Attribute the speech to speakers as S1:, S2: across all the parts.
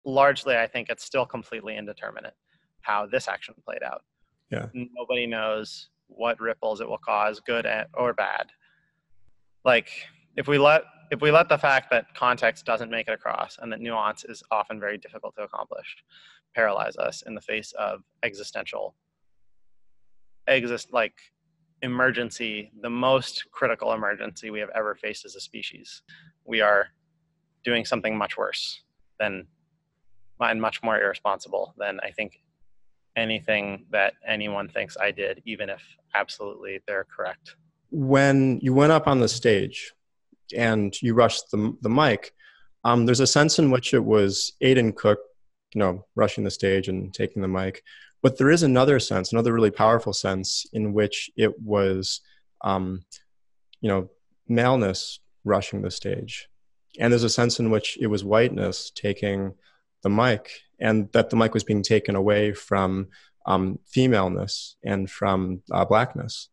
S1: largely, I think it's still completely indeterminate how this action played out.
S2: Yeah.
S1: Nobody knows what ripples it will cause, good or bad. Like if we let the fact that context doesn't make it across and that nuance is often very difficult to accomplish paralyze us in the face of emergency, the most critical emergency we have ever faced as a species. We are doing something much worse than and much more irresponsible than I think anything that anyone thinks I did, even if absolutely they're correct.
S2: When you went up on the stage and you rushed the mic, there's a sense in which it was Aidan Cook, rushing the stage and taking the mic. But there is another sense, another really powerful sense in which it was, maleness rushing the stage. And there's a sense in which it was whiteness taking the mic, and that the mic was being taken away from femaleness and from blackness.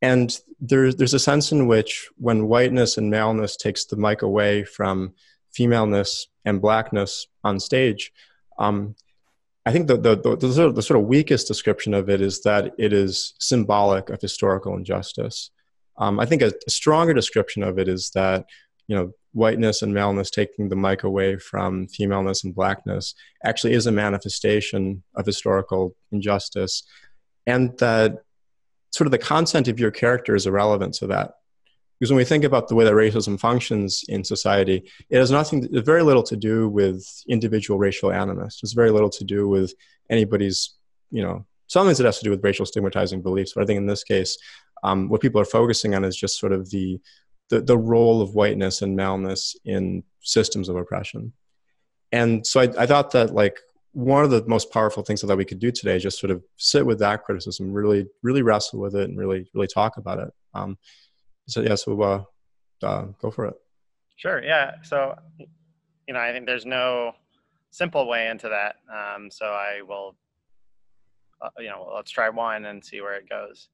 S2: And there's a sense in which when whiteness and maleness takes the mic away from femaleness and blackness on stage, I think the sort of weakest description of it is that it is symbolic of historical injustice. I think a stronger description of it is that, whiteness and maleness taking the mic away from femaleness and blackness actually is a manifestation of historical injustice, and that sort of the content of your character is irrelevant to that. Because when we think about the way that racism functions in society, it has very little to do with individual racial animus. It's very little to do with anybody's, some things it has to do with racial stigmatizing beliefs. But I think in this case, what people are focusing on is just sort of the role of whiteness and maleness in systems of oppression. And so I thought that one of the most powerful things that we could do today is just sort of sit with that criticism, really, really wrestle with it, and really, really talk about it. So go for it.
S1: Sure. Yeah. So, I think there's no simple way into that. So I will, let's try one and see where it goes.